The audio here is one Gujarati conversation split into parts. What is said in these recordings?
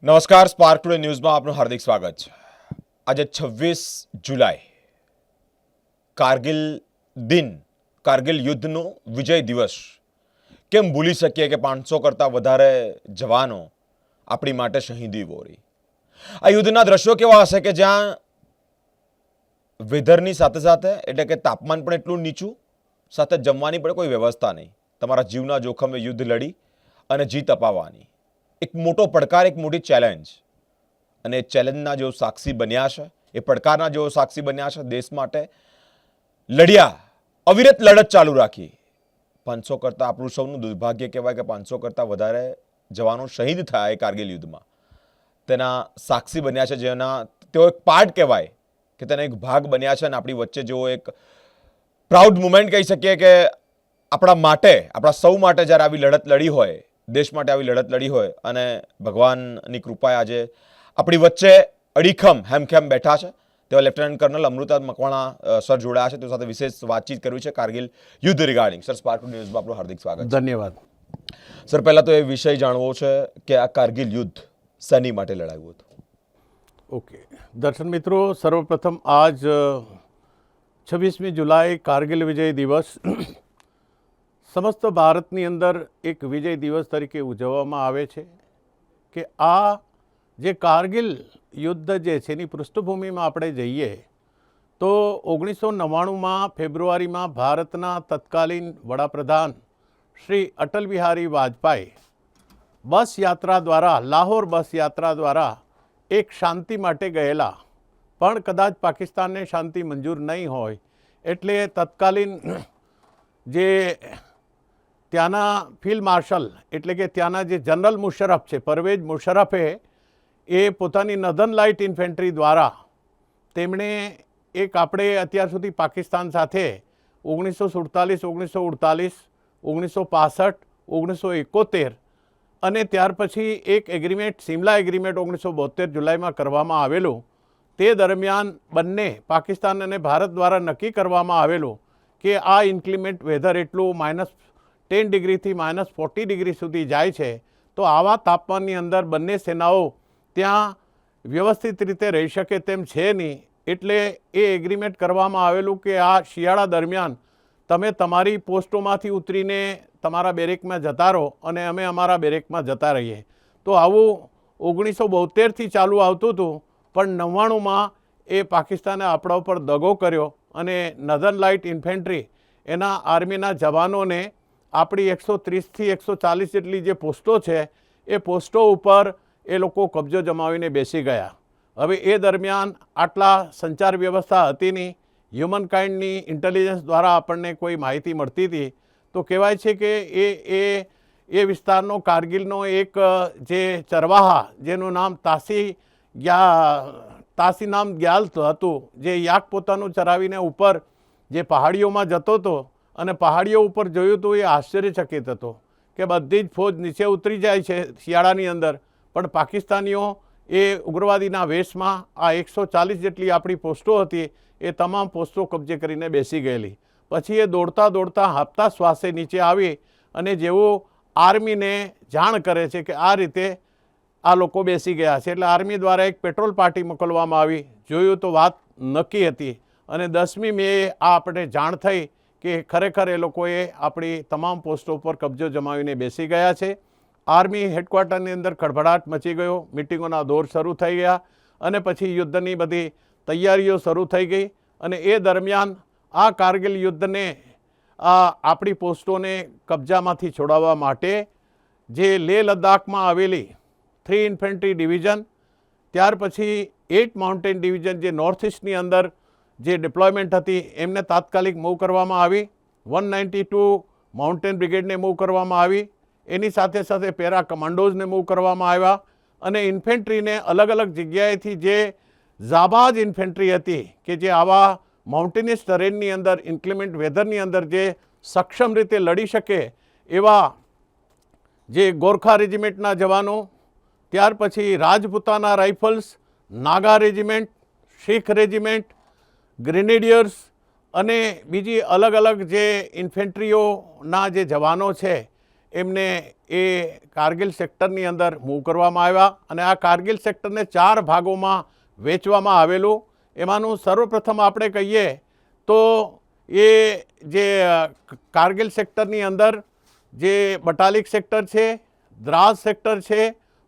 નમસ્કાર, સ્પાર્ક ટુડે ન્યૂઝમાં આપનું હાર્દિક સ્વાગત છે. આજે 26 જુલાઈ કારગિલ દિન, કારગિલ યુદ્ધનો વિજય દિવસ. કેમ ભૂલી શકીએ કે 500 કરતાં વધારે જવાનો આપણી માટે શહીદી વોરી. આ યુદ્ધના દ્રશ્યો કેવા હશે કે જ્યાં વેધરની સાથે સાથે એટલે કે તાપમાન પણ એટલું નીચું, સાથે જમવાની પણ કોઈ વ્યવસ્થા નહીં. તમારા જીવના જોખમે યુદ્ધ લડી અને જીત અપાવવાની એક મોટો પડકાર, એક મોટી ચેલેન્જ. અને એ ચેલેન્જના જેઓ સાક્ષી બન્યા છે, એ પડકારના જેઓ સાક્ષી બન્યા છે, દેશ માટે લડ્યા, અવિરત લડત ચાલુ રાખી. 500 કરતાં આપણું સૌનું દુર્ભાગ્ય કહેવાય કે 500 કરતાં વધારે જવાનો શહીદ થયા એ કારગિલ યુદ્ધમાં. તેના સાક્ષી બન્યા છે, જેના તેઓ એક પાર્ટ કહેવાય કે તેના એક ભાગ બન્યા છે. અને આપણી વચ્ચે જેઓ એક પ્રાઉડ મુમેન્ટ કહી શકીએ કે આપણા માટે, આપણા સૌ માટે જ્યારે આવી લડત લડી હોય, દેશ માટે આવી લડત લડી હોય, અને ભગવાનની કૃપાએ આજે આપણી વચ્ચે અડીખમ હેમખેમ બેઠા છે તેવા lieutenant kernel Amrita Makwana sir જોડાયા છે. તેઓ સાથે વિશેષ વાતચીત કરવી છે કારગિલ યુદ્ધ રિગાર્ડિંગ. સર, સ્પાર્ક ન્યૂઝમાં આપણું હાર્દિક સ્વાગત છે. ધન્યવાદ. સર, પહેલાં તો એ વિષય જાણવો છે કે આ કારગિલ યુદ્ધ શેની માટે લડાયું હતું? ઓકે દર્શન મિત્રો, સર્વપ્રથમ આજ 26મી જુલાઈ કારગિલ વિજય દિવસ સમસ્ત ભારતની અંદર એક વિજય દિવસ તરીકે ઉજવવામાં આવે છે. કે આ જે કારગિલ યુદ્ધ જે છે એની પૃષ્ઠભૂમિમાં આપણે જઈએ તો 1999માં ફેબ્રુઆરીમાં ભારતના તત્કાલીન વડાપ્રધાન શ્રી અટલ બિહારી વાજપેયી બસ યાત્રા દ્વારા, લાહોર બસ યાત્રા દ્વારા એક શાંતિ માટે ગયેલા, પણ કદાચ પાકિસ્તાનને શાંતિ મંજૂર નહીં હોય એટલે તત્કાલીન જે ત્યાંના ફિલ્ડ માર્શલ એટલે કે ત્યાંના જે જનરલ મુશર્રફ છે, પરવેઝ મુશર્રફે એ પોતાની નર્ધન લાઇટ ઇન્ફેન્ટ્રી દ્વારા તેમણે એક આપણે અત્યાર સુધી પાકિસ્તાન સાથે 1947, 1948, 1965, 1971 અને ત્યાર પછી એક એગ્રીમેન્ટ, સિમલા એગ્રીમેન્ટ 1972 જુલાઈમાં કરવામાં આવેલું. તે દરમિયાન બંને પાકિસ્તાન અને ભારત દ્વારા નક્કી કરવામાં આવેલું કે આ ઇન્ક્લિમેન્ટ વેધર એટલું -10 ડિગ્રીથી -40 ડિગ્રી સુધી જાય છે, તો આવા તાપમાનની અંદર બંને સેનાઓ ત્યાં વ્યવસ્થિત રીતે રહી શકે તેમ છે નહીં. એટલે એ એગ્રીમેન્ટ કરવામાં આવેલું કે આ શિયાળા દરમિયાન તમે તમારી પોસ્ટોમાંથી ઉતરીને તમારા બેરેકમાં જતા રહો અને અમે અમારા બેરેકમાં જતા રહીએ. તો આવું 1972થી ચાલુ આવતું હતું, પણ 99માં એ પાકિસ્તાને આપણા ઉપર દગો કર્યો અને નર્ધન લાઇટ ઇન્ફેન્ટ્રી એના આર્મીના જવાનોને આપણી 130થી 140 જેટલી જે પોસ્ટો છે એ પોસ્ટો ઉપર એ લોકો કબજો જમાવીને બેસી ગયા. હવે એ દરમિયાન આટલા સંચાર વ્યવસ્થા હતી નહીં, હ્યુમન કાઇન્ડની ઇન્ટેલિજન્સ દ્વારા આપણને કોઈ માહિતી મળતી હતી. તો કહેવાય છે કે એ વિસ્તારનો કારગિલનો એક જે ચરવાહા જેનું નામ તાસી નામ ગ્યાલ હતું, જે યાક પોતાનું ચરાવીને ઉપર જે પહાડીઓમાં જતો હતો અને પહાડીઓ ઉપર જોયું તો એ આશ્ચર્યચકિત હતો કે બધી જ ફોજ નીચે ઉતરી જાય છે શિયાળાની અંદર, પણ પાકિસ્તાનીઓ એ ઉગ્રવાદીના વેશમાં આ 140 જેટલી આપણી પોસ્ટો હતી એ તમામ પોસ્ટો કબજે કરીને બેસી ગયેલી. પછી એ દોડતા દોડતા હાંફતા શ્વાસે નીચે આવી અને જેવું આર્મીને જાણ કરે છે કે આ રીતે આ લોકો બેસી ગયા છે, એટલે આર્મી દ્વારા એક પેટ્રોલ પાર્ટી મોકલવામાં આવી. જોયું તો વાત નક્કી હતી અને 10મી મેએ આ આપણે જાણ થઈ કે ખરેખર એ લોકોએ આપણી તમામ પોસ્ટો પર કબજો જમાવીને બેસી ગયા છે. આર્મી હેડક્વાર્ટરની અંદર ખળભળાટ મચી ગયો, મિટિંગોના દોર શરૂ થઈ ગયા અને પછી યુદ્ધની બધી તૈયારીઓ શરૂ થઈ ગઈ. અને એ દરમિયાન આ કારગિલ યુદ્ધને આપણી પોસ્ટોને કબજામાંથી છોડાવવા માટે જે લેહ લદ્દાખમાં આવેલી 3 ઇન્ફેન્ટ્રી ડિવિઝન, ત્યાર પછી 8 માઉન્ટેન ડિવિઝન જે નોર્થ ઇસ્ટની અંદર જે ડિપ્લોયમેન્ટ હતી એમને તાત્કાલિક મૂવ કરવામાં આવી. 192 માઉન્ટેન બ્રિગેડને મૂવ કરવામાં આવી. એની સાથે સાથે પેરા કમાન્ડોઝને મૂવ કરવામાં આવ્યા અને ઇન્ફેન્ટ્રીને અલગ અલગ જગ્યાએથી જે જાબાઝ ઇન્ફેન્ટ્રી હતી કે જે આવા માઉન્ટેનિયસ ટરેનની અંદર, ઇન્ક્લિમેન્ટ વેધરની અંદર જે સક્ષમ રીતે લડી શકે એવા જે ગોરખા રેજિમેન્ટના જવાનો, ત્યાર પછી રાજપૂતાના રાઇફલ્સ, નાગા રેજિમેન્ટ, શીખ રેજિમેન્ટ, ગ્રેનેડિયર્સ અને બીજી અલગ અલગ જે ઇન્ફેન્ટ્રીઓના જે જવાનો છે એમને એ કારગિલ સેક્ટરની અંદર મૂવ કરવામાં આવ્યા અને આ કારગિલ સેક્ટરને 4 ભાગોમાં વહેંચવામાં આવેલું. એમાંનું સર્વપ્રથમ આપણે કહીએ તો એ જે કારગિલ સેક્ટરની અંદર જે બટાલિક સેક્ટર છે, દ્રાસ સેક્ટર છે,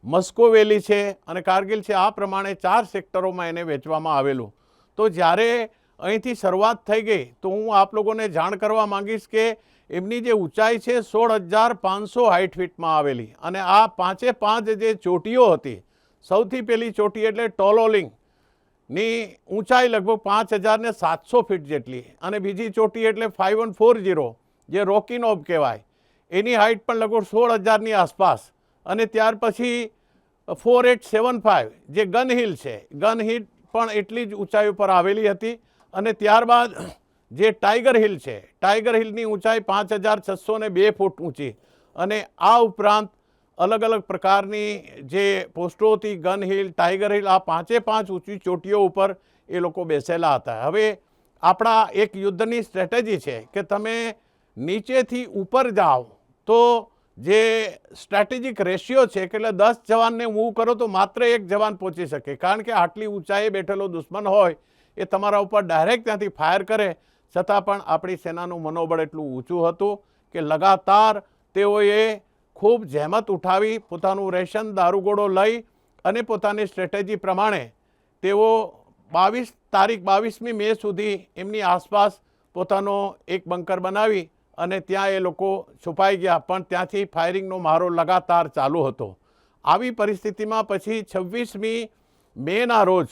મસ્કો વેલી છે અને કારગિલ છે, આ પ્રમાણે 4 સેક્ટરોમાં એને વહેંચવામાં આવેલું. તો જ્યારે અહીંથી શરૂઆત થઈ ગઈ તો હું આપ લોકોને જાણ કરવા માંગીશ કે એમની જે ઊંચાઈ છે 16,560 ફીટમાં આવેલી અને આ 5 જે ચોટીઓ હતી, સૌથી પહેલી ચોટી એટલે ટોલોલિંગની ઊંચાઈ લગભગ 5,700 ફીટ જેટલી અને બીજી ચોટી એટલે 5140 જે રોકીનોબ કહેવાય, એની હાઇટ પણ લગભગ 16,000ની આસપાસ અને ત્યાર પછી 4875 જે ગન હિલ છે, ગન હિલ પણ એટલી જ ઊંચાઈ ઉપર આવેલી હતી અને ત્યારબાદ જે ટાઈગર હિલ છે, ટાઈગર હિલની ઊંચાઈ 5,602 ફૂટ ઊંચી અને આ ઉપરાંત અલગ અલગ પ્રકારની જે પોસ્ટો હતી, ગન હિલ, ટાઈગર હિલ, આ 5 ઊંચી ચોટીઓ ઉપર એ લોકો બેસેલા હતા. હવે આપણા એક યુદ્ધની સ્ટ્રેટેજી છે કે તમે નીચેથી ઉપર જાઓ તો જે સ્ટ્રેટેજિક રેશિયો છે કે એટલે 10 જવાનને મૂવ કરો તો માત્ર 1 જવાન પહોંચી શકે, કારણ કે આટલી ઊંચાઈએ બેઠેલો દુશ્મન હોય એ તમારા ઉપર ડાયરેક્ટ ત્યાંથી ફાયર કરે. છતાં પણ આપણી સેનાનું મનોબળ એટલું ઊંચું હતું કે લગાતાર તેઓએ ખૂબ જહેમત ઉઠાવી, પોતાનું રેશન દારૂગોળો લઈ અને પોતાની સ્ટ્રેટેજી પ્રમાણે તેઓ 22મી મે સુધી એમની આસપાસ પોતાનો એક બંકર બનાવી અને ત્યાં એ લોકો છુપાઈ ગયા, પણ ત્યાંથી ફાયરિંગનો મારો લગાતાર ચાલુ હતો. આવી પરિસ્થિતિમાં પછી 26મી મેના રોજ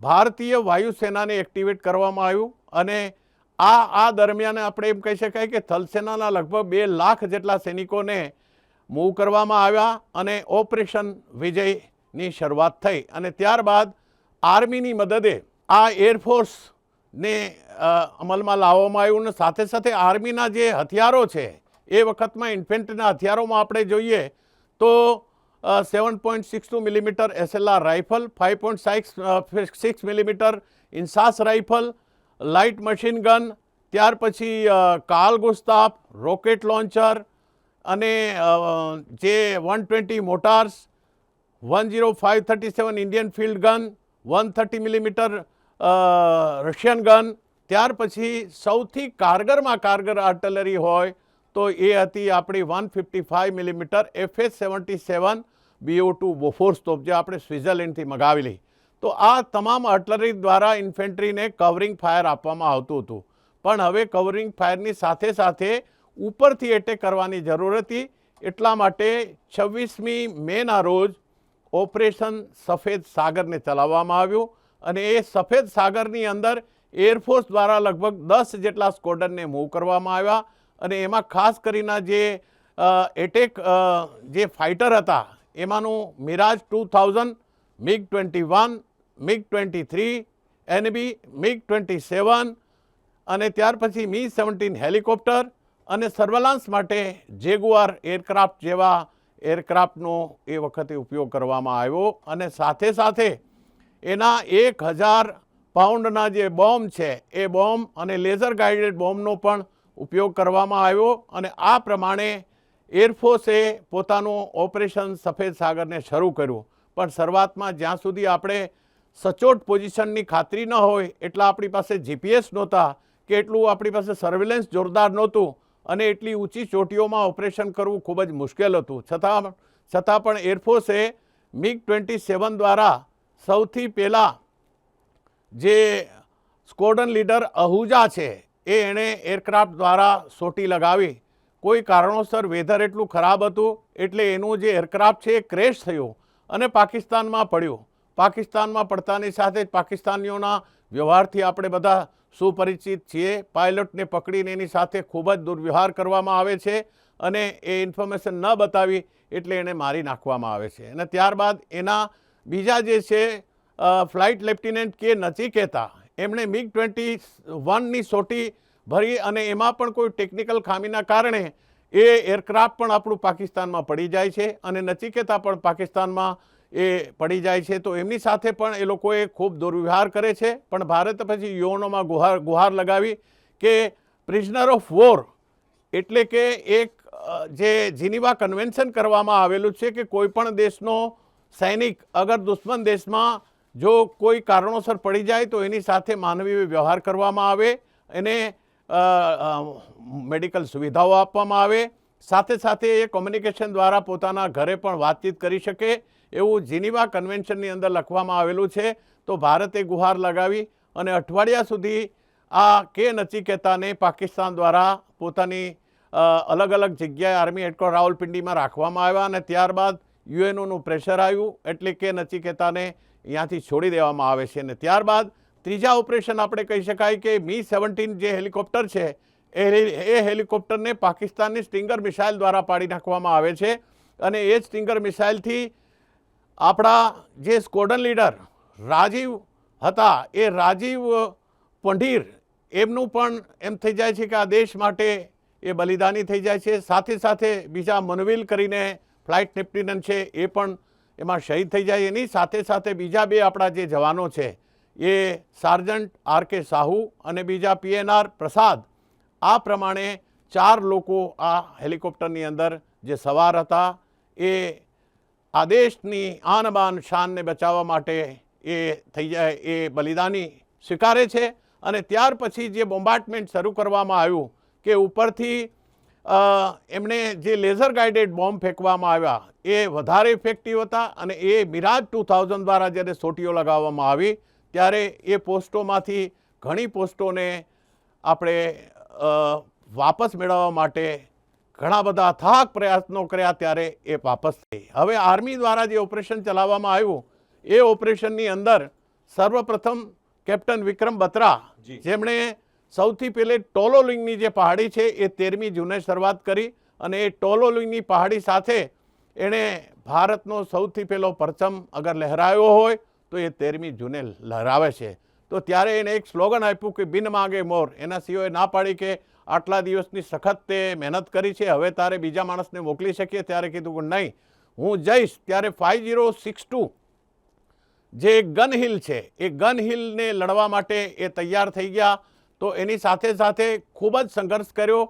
ભારતીય વાયુસેનાને એક્ટિવેટ કરવામાં આવ્યું અને આ દરમિયાન આપણે એમ કહી શકાય કે થલસેનાના લગભગ 2 લાખ જેટલા સૈનિકોને મૂવ કરવામાં આવ્યા અને ઓપરેશન વિજયની શરૂઆત થઈ અને ત્યારબાદ આર્મીની મદદે આ એરફોર્સને અમલમાં લાવવામાં આવ્યું અને સાથે સાથે આર્મીના જે હથિયારો છે એ વખતમાં ઇન્ફેન્ટ્રીના હથિયારોમાં આપણે જોઈએ તો 7.62 millimetre SLR rifle, 5.6 millimetre INSAS rifle, light machine gun, ત્યાર પછી કાલ ગુસ્તાફ, રોકેટ લોન્ચર અને જે 120 mortars, 10537 Indian field gun, 130 millimetre Russian gun, ત્યાર પછી સૌથી કારગરમાં કારગર આર્ટિલરી હોય તો એ હતી આપણી 155 મિલીમીટર FH-77 BO2 બોફોર્સ તોપ, જે આપણે સ્વિટ્ઝરલેન્ડથી મગાવેલી. તો આ તમામ આર્ટિલરી દ્વારા ઇન્ફેન્ટ્રીને કવરિંગ ફાયર આપવામાં આવતું હતું, પણ હવે કવરિંગ ફાયરની સાથે સાથે ઉપરથી એટેક કરવાની જરૂર હતી. એટલા માટે 26મી મેના રોજ ઓપરેશન સફેદ સાગરને ચલાવવામાં આવ્યું અને એ સફેદ સાગરની અંદર એરફોર્સ દ્વારા લગભગ 10 જેટલા સ્કોડનને મૂવ કરવામાં આવ્યા અને એમાં ખાસ કરીને જે એટેક જે ફાઇટર હતા એમાંનું Miraj 2000, MiG-21, MiG-23, NB, MiG-27 અને ત્યાર પછી Mi-17 હેલિકોપ્ટર અને સર્વેલન્સ માટે જેગુઆર એરક્રાફ્ટ જેવા એરક્રાફ્ટનો એ વખતે ઉપયોગ કરવામાં આવ્યો અને સાથે સાથે એના 1000 પાઉન્ડના જે બોમ્બ છે એ બોમ્બ અને લેઝર ગાઇડેડ બોમ્બનો પણ ઉપયોગ કરવામાં આવ્યો અને આ પ્રમાણે એરફોર્સે પોતાનું ઓપરેશન સફેદ સાગરને શરૂ કર્યું. પણ શરૂઆતમાં જ્યાં સુધી આપણે સચોટ પોઝિશનની ખાતરી ન હોય એટલા આપણી પાસે GPS નહોતા કે એટલું આપણી પાસે સર્વેલન્સ જોરદાર નહોતું અને એટલી ઊંચી ચોટીઓમાં ઓપરેશન કરવું ખૂબ જ મુશ્કેલ હતું. છતાં પણ એરફોર્સે MiG-27 દ્વારા સૌથી પહેલાં જે સ્કોડન લીડર અહુજા છે એ એણે એરક્રાફ્ટ દ્વારા સોટી લગાવી. કોઈ કારણોસર વેધર એટલું ખરાબ હતું એટલે એનું જે એરક્રાફ્ટ છે એ ક્રેશ થયું અને પાકિસ્તાનમાં પડ્યું. પાકિસ્તાનમાં પડતાની સાથે જ પાકિસ્તાનીઓના વ્યવહારથી આપણે બધા સુપરિચિત છીએ. પાયલટને પકડીને એની સાથે ખૂબ જ દુર્વ્યવહાર કરવામાં આવે છે અને એ ઇન્ફોર્મેશન ન બતાવી એટલે એને મારી નાખવામાં આવે છે. અને ત્યારબાદ એના બીજા જે છે ફ્લાઇટ લેફ્ટિનન્ટ કે નચિકેતા, એમણે MiG-21ની સોટી ભરી અને એમાં પણ કોઈ ટેકનિકલ ખામીના કારણે એ એરક્રાફ્ટ પણ આપણું પાકિસ્તાનમાં પડી જાય છે અને નચિકેતા પણ પાકિસ્તાનમાં એ પડી જાય છે. તો એમની સાથે પણ એ લોકોએ ખૂબ દુર્વ્યવહાર કરે છે. પણ ભારતે પછી યુએનઓમાં ગુહાર લગાવી કે પ્રિઝનર ઓફ વોર એટલે કે એક જે જીનીવા કન્વેન્શન કરવામાં આવેલું છે કે કોઈ પણ દેશનો સૈનિક અગર દુશ્મન દેશમાં જો કોઈ કારણોસર પડી જાય તો એની સાથે માનવીય વ્યવહાર કરવામાં આવે, એને મેડિકલ સુવિધાઓ આપવામાં આવે, સાથે સાથે એ કોમ્યુનિકેશન દ્વારા પોતાના ઘરે પણ વાતચીત કરી શકે એવું જીનીવા કન્વેન્શનની અંદર લખવામાં આવેલું છે. તો ભારતે ગુહાર લગાવી અને અઠવાડિયા સુધી આ કે નચિકેતાને પાકિસ્તાન દ્વારા પોતાની અલગ અલગ જગ્યાએ આર્મી હેડક્વાર્ટર રાવલપિંડીમાં રાખવામાં આવ્યા અને ત્યારબાદ યુએનઓનું પ્રેશર આવ્યું એટલે કે નચિકેતાને અહીંયાથી છોડી દેવામાં આવે છે. અને ત્યારબાદ ત્રીજા ઓપરેશન આપણે કહી શકાય કે Mi-17 જે હેલિકોપ્ટર છે એ હેલિકોપ્ટરને પાકિસ્તાનની સ્ટિંગર મિસાઇલ દ્વારા પાડી નાખવામાં આવે છે અને એ જ સ્ટિંગર મિસાઇલથી આપણા જે સ્કોડન લીડર રાજીવ હતા એ રાજીવ પંઢીર એમનું પણ એમ થઈ જાય છે કે આ દેશ માટે એ બલિદાની થઈ જાય છે. સાથે સાથે બીજા મનવિલ કરીને ફ્લાઇટ લેફ્ટિનન્ટ છે એ પણ એમાં શહીદ થઈ જાય. એની સાથે સાથે બીજા બે આપણા જે જવાનો છે એ સાર્જન્ટ R.K. સાહુ અને બીજા PNR પ્રસાદ, આ પ્રમાણે 4 લોકો આ હેલિકોપ્ટરની અંદર જે સવાર હતા એ આ દેશની આન બાન શાનને બચાવવા માટે એ થઈ જાય એ બલિદાની સ્વીકારે છે. અને ત્યાર પછી જે બોમ્બાર્ડમેન્ટ શરૂ કરવામાં આવ્યું કે ઉપરથી એમણે જે લેઝર ગાઇડેડ બોમ્બ ફેંકવામાં આવ્યા એ વધારે ઇફેક્ટિવ હતા અને એ મિરાજ 2000 દ્વારા જ્યારે સોટીઓ લગાવવામાં આવી ત્યારે એ પોસ્ટોમાંથી ઘણી પોસ્ટોને આપણે વાપસ મેળવવા માટે ઘણા બધા અથાગ પ્રયત્નો કર્યા ત્યારે એ વાપસ થઈ. હવે આર્મી દ્વારા જે ઓપરેશન ચલાવવામાં આવ્યું એ ઓપરેશનની અંદર સર્વપ્રથમ કેપ્ટન વિક્રમ બત્રા જેમણે સૌથી પહેલે ટોલોલિંગની જે પહાડી છે એ 13મી જૂને શરૂઆત કરી અને એ ટોલોલિંગની પહાડી સાથે એણે ભારતનો સૌથી પહેલો પરચમ અગર લહેરાયો હોય તો એ 13મી જૂને લહેરાવે છે. તો ત્યારે એને એક સ્લોગન આપ્યું કે બિન માગે મોર. એના સીઓએ ના પાડી કે આટલા દિવસની સખત તે મહેનત કરી છે, હવે તારે બીજા માણસને મોકલી શકીએ. ત્યારે કીધું કે નહીં, હું જઈશ. ત્યારે 5062 જે ગન હિલ છે એ ગન હિલને લડવા માટે એ તૈયાર થઈ ગયા. તો એની સાથે સાથે ખૂબ જ સંઘર્ષ કર્યો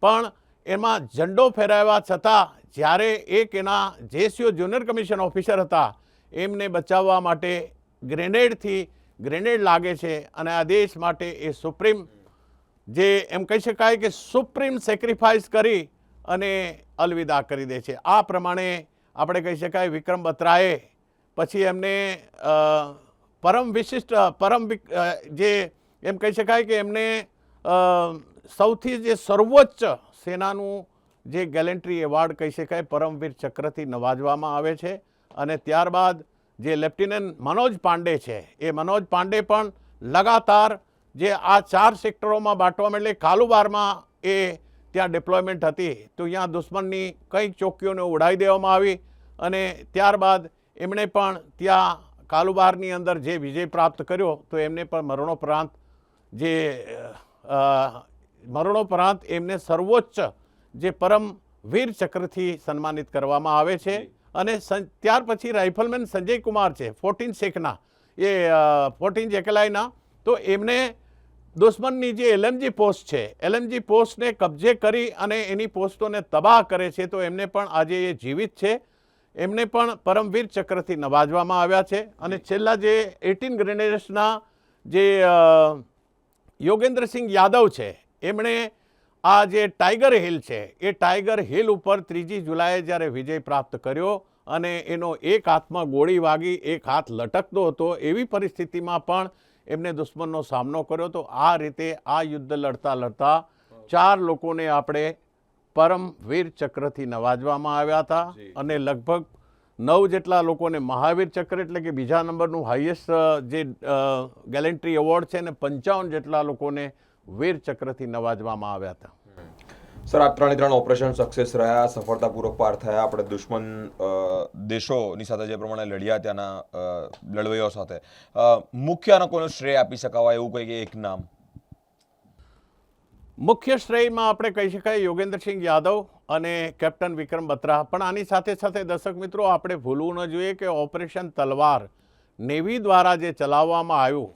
પણ એમાં ઝંડો ફેરાવ્યા છતાં જ્યારે એક એના જેસીઓ જુનિયર કમિશન ઓફિસર હતા એમને બચાવવા માટે ગ્રેનેડ લાગે છે અને આ દેશ માટે એ સુપ્રીમ જે એમ કહી શકાય કે સુપ્રીમ સેક્રિફાઈસ કરી અને અલવિદા કરી દે છે. આ પ્રમાણે આપણે કહી શકાય વિક્રમ બત્રાએ પછી એમને જે એમ કહી શકાય કે એમને સૌથી જે સર્વોચ્ચ સેનાનું જે ગેલેન્ટ્રી એવોર્ડ કહી શકાય પરમવીર ચક્રથી નવાજવામાં આવે છે. અને ત્યારબાદ જે લેફ્ટિનન્ટ મનોજ પાંડે છે એ મનોજ પાંડે પણ લગાતાર જે આ 4 સેક્ટરોમાં બાંટવામાં એટલે કાલુબારમાં એ ત્યાં ડિપ્લોયમેન્ટ હતી તો અહીંયા દુશ્મનની કંઈક ચોકીઓને ઉડાવી દેવામાં આવી અને ત્યારબાદ એમણે પણ ત્યાં કાલુબારની અંદર જે વિજય પ્રાપ્ત કર્યો તો એમને પણ મરણોપરાંત એમને સર્વોચ્ચ જે પરમવીર ચક્રથી સન્માનિત કરવામાં આવે છે. અને ત્યાર પછી રાઇફલમેન સંજય કુમાર છે 14 શેખના એ 14 જેકલાઈના, તો એમને દુશ્મનની જે LMG પોસ્ટ છે LMG પોસ્ટને કબજે કરી અને એની પોસ્ટોને તબાહ કરે છે. તો એમને પણ આજે એ જીવિત છે, એમને પણ પરમવીર ચક્રથી નવાજવામાં આવ્યા છે. અને છેલ્લા જે 18 ગ્રેનેડર્સના જે યોગેન્દ્રસિંહ યાદવ છે એમણે આ જે ટાઈગર હિલ છે એ ટાઈગર હિલ ઉપર 3જી જુલાઈએ જ્યારે વિજય પ્રાપ્ત કર્યો અને એનો એક હાથમાં ગોળી વાગી એક હાથ લટકતો હતો એવી પરિસ્થિતિમાં પણ એમને દુશ્મનનો સામનો કર્યો. તો આ રીતે આ યુદ્ધ લડતા લડતા 4 લોકોને આપણે પરમવીર ચક્રથી નવાજવામાં આવ્યા હતા અને લગભગ 9 જેટલા લોકોને મહાવીર ચક્ર એટલે કે બીજા નંબરનું હાઈએસ્ટ જે ગેલેન્ટ્રી એવોર્ડ છે અને 55 જેટલા લોકોને વીર ચક્રથી નવાજવામાં આવ્યા હતા. સર, આ 3 ઓપરેશન સક્સેસ રહ્યા, સફળતાપૂર્વક પાર થયા. આપણે દુશ્મન દેશોની સાથે જે પ્રમાણે લડ્યા ત્યાંના લડવૈયાઓ સાથે મુખ્ય આનો કોનો શ્રેય આપી શકાય એવું કંઈક એક નામ? મુખ્ય શ્રેયમાં આપણે કહી શકાય યોગેન્દ્રસિંહ યાદવ અને કેપ્ટન વિક્રમ બત્રા. પણ આની સાથે સાથે દર્શક મિત્રો આપણે ભૂલવું ન જોઈએ કે ઓપરેશન તલવાર નેવી દ્વારા જે ચલાવવામાં આવ્યું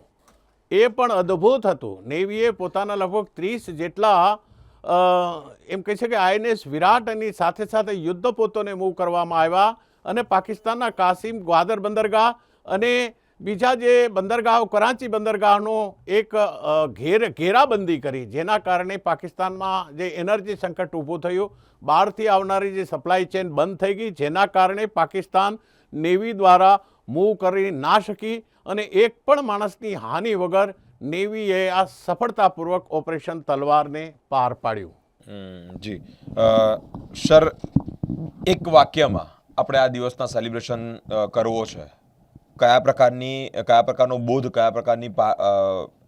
એ પણ અદ્ભુત હતું. નેવીએ પોતાના લગભગ 30 જેટલા એમ કહે છે કે INS વિરાટ અને સાથે સાથે યુદ્ધપોતોને મૂવ કરવામાં આવ્યા અને પાકિસ્તાનના કાસિમ ગ્વાદર બંદરગાહ અને બીજા જે બંદરગાહો કરાંચી બંદરગાહનો એક ઘેરાબંધી કરી, જેના કારણે પાકિસ્તાનમાં જે એનર્જી સંકટ ઊભું થયું, બહારથી આવનારી જે સપ્લાય ચેન બંધ થઈ ગઈ, જેના કારણે પાકિસ્તાન નેવી દ્વારા મૂવ કરી ના શકી અને એક પણ માણસની હાનિ વગર નેવીએ આ સફળતાપૂર્વક ઓપરેશન તલવારને પાર પાડ્યું. જી સર, એક વાક્યમાં આપણે આ દિવસના સેલિબ્રેશન કરવો છે, કયા પ્રકારનો બોધ, કયા પ્રકારની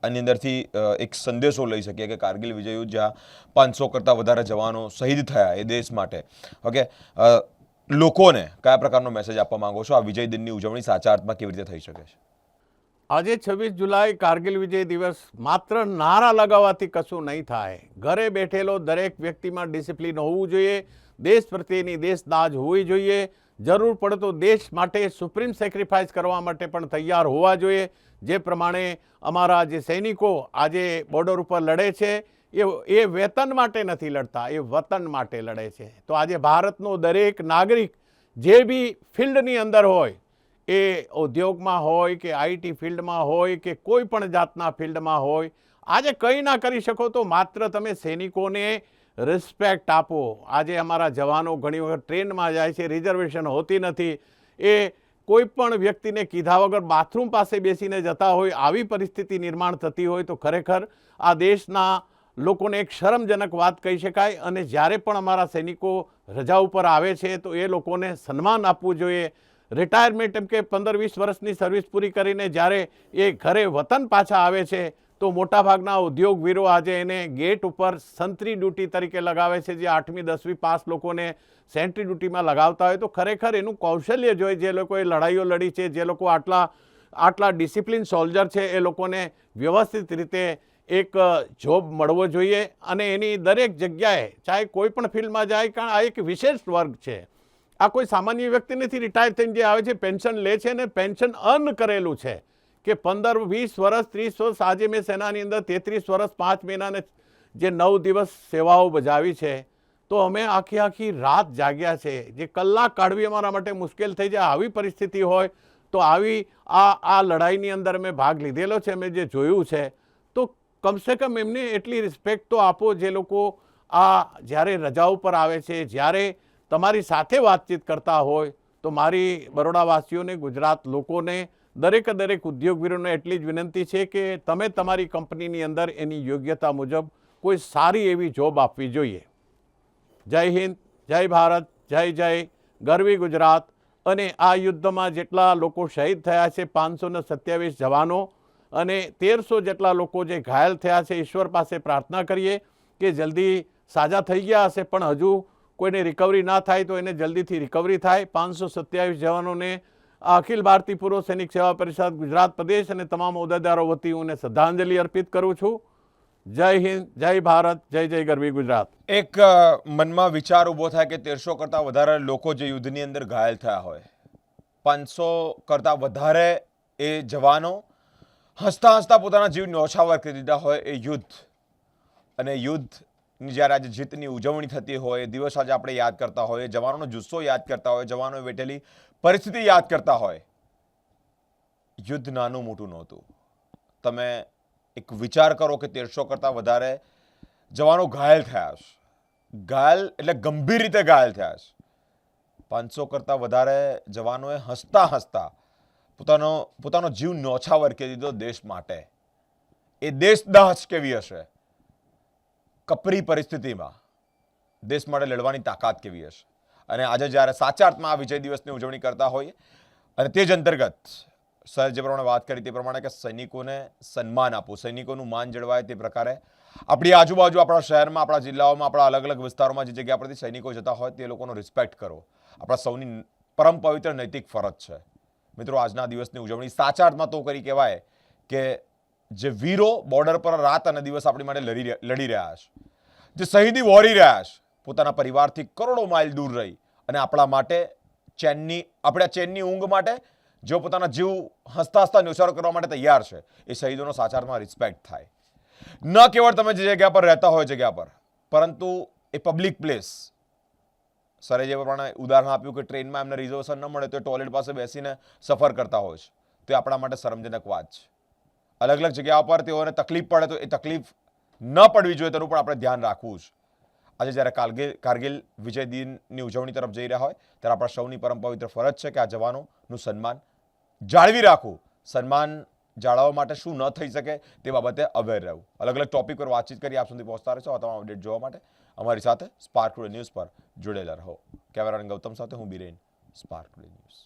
આની અંદરથી એક સંદેશો લઈ શકીએ કે કારગિલ વિજય યુદ્ધ જ્યાં 500 કરતાં વધારે જવાનો શહીદ થયા એ દેશ માટે, ઓકે, લોકોને કયા પ્રકારનો મેસેજ આપવા માંગો છો? આ વિજય દિનની ઉજવણી સાચા અર્થમાં કેવી રીતે થઈ શકે છે? આજે 26 જુલાઈ કારગિલ વિજય દિવસ માત્ર નારા લગાવવાથી કશું નહીં થાય. ઘરે બેઠેલો દરેક વ્યક્તિમાં ડિસિપ્લિન હોવું જોઈએ, દેશ પ્રત્યેની દેશદાજ હોવી જોઈએ, જરૂર પડે તો દેશ માટે સુપ્રીમ સેક્રિફાઈસ કરવા માટે પણ તૈયાર હોવા જોઈએ. જે પ્રમાણે અમારા જે સૈનિકો આજે બોર્ડર ઉપર લડે છે એ વેતન માટે નથી લડતા, એ વતન માટે લડે છે. તો આજે ભારતનો દરેક નાગરિક જે બી ફિલ્ડની અંદર હોય, એ ઉદ્યોગમાં હોય કે IT ફિલ્ડમાં હોય કે કોઈ પણ જાતના ફિલ્ડમાં હોય, આજે કંઈ ના કરી શકો તો માત્ર તમે સૈનિકોને રિસ્પેક્ટ આપો. આજે અમારા જવાનો ઘણી વખત ટ્રેનમાં જાય છે, રિઝર્વેશન હોતી નથી, એ કોઈ પણ વ્યક્તિને કીધા વગર બાથરૂમ પાસે બેસીને જતા હોય, આવી પરિસ્થિતિ નિર્માણ થતી હોય તો ખરેખર આ દેશના લોકોને એક શરમજનક વાત કહી શકાય. અને જ્યારે પણ અમારા સૈનિકો રજા ઉપર આવે છે તો એ લોકોને સન્માન આપવું જોઈએ. રિટાયરમેન્ટ એમ કે 15-20 વર્ષની સર્વિસ પૂરી કરીને જ્યારે એ ઘરે વતન પાછા આવે છે તો મોટાભાગના ઉદ્યોગવીરો આજે એને ગેટ ઉપર સંત્રી ડ્યુટી તરીકે લગાવે છે, જે 8મી 10મી પાસ લોકોને સેન્ટ્રી ડ્યુટીમાં લગાવતા હોય. તો ખરેખર એનું કૌશલ્ય જોઈએ, જે લોકોએ લડાઈઓ લડી છે, જે લોકો આટલા ડિસિપ્લિન સોલ્જર છે, એ લોકોને વ્યવસ્થિત રીતે એક જોબ મળવો જોઈએ. અને એની દરેક જગ્યાએ ચાહે કોઈ પણ ફિલ્ડમાં જાય, કારણ આ એક વિશેષ વર્ગ છે, આ કોઈ સામાન્ય વ્યક્તિ નથી. રિટાયર થઈને જે આવે છે પેન્શન લે છે ને પેન્શન અર્ન કરેલું છે કે 15, 20 વર્ષ, 30 વર્ષ. આજે મેં સેનાની અંદર 33 વર્ષ 5 મહિનાને જે 9 દિવસ સેવાઓ બજાવી છે, તો અમે આખી રાત જાગ્યા છે. જે કલાક કાઢવી અમારા માટે મુશ્કેલ થઈ જાય. આવી પરિસ્થિતિ હોય તો આવી આ લડાઈની અંદર મેં ભાગ લીધેલો છે, મેં જે જોયું છે, તો કમસે કમ એમને એટલી રિસ્પેક્ટ તો આપો. જે લોકો આ જ્યારે રજા ઉપર આવે છે, જ્યારે તમારી સાથે વાતચીત કરતા હોય, તો મારી બરોડાવાસીઓને, ગુજરાત લોકોને, દરેક ઉદ્યોગવીરોને એટલી જ વિનંતી છે કે તમે તમારી કંપનીની અંદર એની યોગ્યતા મુજબ કોઈ સારી એવી જોબ આપવી જોઈએ. જય હિન્દ, જય ભારત, જય ગરવી ગુજરાત. અને આ યુદ્ધમાં જેટલા લોકો શહીદ થયા છે, 527 જવાનો અને 1300 જેટલા લોકો જે ઘાયલ થયા છે, ઈશ્વર પાસે પ્રાર્થના કરીએ કે જલ્દી સાજા થઈ ગયા હશે, પણ હજુ કોઈને રિકવરી ના થાય તો એને જલ્દીથી રિકવરી થાય. 527 જવાનોને અખિલ ભારતીય પૂર્વ સૈનિક સેવા પરિષદ ગુજરાત પ્રદેશ અને તમામ હોદ્દેદારો વતી હું શ્રદ્ધાંજલિ અર્પિત કરું છું. જય હિન્દ, જય ભારત, જય ગરવી ગુજરાત. એક મનમાં વિચાર ઊભો થાય કે 1300 કરતાં વધારે લોકો જે યુદ્ધની અંદર ઘાયલ થયા હોય, 500 કરતાં વધારે એ જવાનો હસતા પોતાના જીવ ન્યોછાવર કરી દીધા હોય એ યુદ્ધ. અને યુદ્ધની જ્યારે આજે જીતની ઉજવણી થતી હોય, એ દિવસ આજે આપણે યાદ કરતા હોય, જવાનોનો જુસ્સો યાદ કરતા હોય, જવાનોએ વેઠેલી પરિસ્થિતિ યાદ કરતા હોય. યુદ્ધ નાનું મોટું નહોતું. તમે એક વિચાર કરો કે 1300 કરતાં વધારે જવાનો ઘાયલ થયા છે. ઘાયલ એટલે ગંભીર રીતે ઘાયલ થયા છે. 500 કરતાં વધારે જવાનોએ હસતા પોતાનો જીવ ન્યોછાવર કરી દીધો દેશ માટે. એ દેશદાહ કેવી હશે? કપરી પરિસ્થિતિમાં દેશ માટે લડવાની તાકાત કેવી હશે? અને આજે જ્યારે સાચા અર્થમાં આ વિજય દિવસની ઉજવણી કરતા હોઈએ, અને તે જ અંતર્ગત સર જે પ્રમાણે વાત કરી તે પ્રમાણે કે સૈનિકોને સન્માન આપવું, સૈનિકોનું માન જળવાય તે પ્રકારે આપણી આજુબાજુ, આપણા શહેરમાં, આપણા જિલ્લાઓમાં, આપણા અલગ અલગ વિસ્તારોમાં જે જગ્યા પરથી સૈનિકો જતા હોય તે લોકોનો રિસ્પેક્ટ કરો, આપણા સૌની પરમ પવિત્ર નૈતિક ફરજ છે. મિત્રો, આજના દિવસની ઉજવણી સાચા અર્થમાં તો કરી કહેવાય કે જે વીરો બોર્ડર પર રાત અને દિવસ આપણી માટે લડી રહ્યા છે, જે શહીદી વહોરી રહ્યા છે, પોતાના પરિવારથી કરોડો માઇલ દૂર રહી અને આપણા માટે ચેનની ઊંઘ માટે જેઓ પોતાના જીવ હસતા ન્યોછાવર કરવા માટે તૈયાર છે, એ શહીદોનો સાચા અર્થમાં રિસ્પેક્ટ થાય. ન કેવળ તમે જે જગ્યા પર રહેતા હોય જગ્યા પર, પરંતુ એ પબ્લિક પ્લેસ, સરે જે પ્રમાણે ઉદાહરણ આપ્યું કે ટ્રેનમાં એમને રિઝર્વેશન ન મળે તો એ ટોયલેટ પાસે બેસીને સફર કરતા હોય છે, તો એ આપણા માટે શરમજનક વાત છે. અલગ અલગ જગ્યાઓ પર તેઓને તકલીફ પડે તો એ તકલીફ ન પડવી જોઈએ તેનું પણ આપણે ધ્યાન રાખવું છે. આજે જ્યારે કારગિલ વિજય દિનની ઉજવણી તરફ જઈ રહ્યા હોય ત્યારે આપણા સૌની પરમ પવિત્ર ફરજ છે કે આ જવાનોનું સન્માન જાળવી રાખવું. સન્માન જાળવવા માટે શું ન થઈ શકે તે બાબતે અવેર રહેવું. અલગ અલગ ટોપિક પર વાતચીત કરી આપ સુધી પહોંચતા રહેશો. આ તમામ અપડેટ જોવા માટે અમારી સાથે સ્પાર્ક ટુડે ન્યૂઝ પર જોડેલા રહો. કેમેરામેન ગૌતમ સાથે હું બિરેન, સ્પાર્ક ટુડે ન્યૂઝ.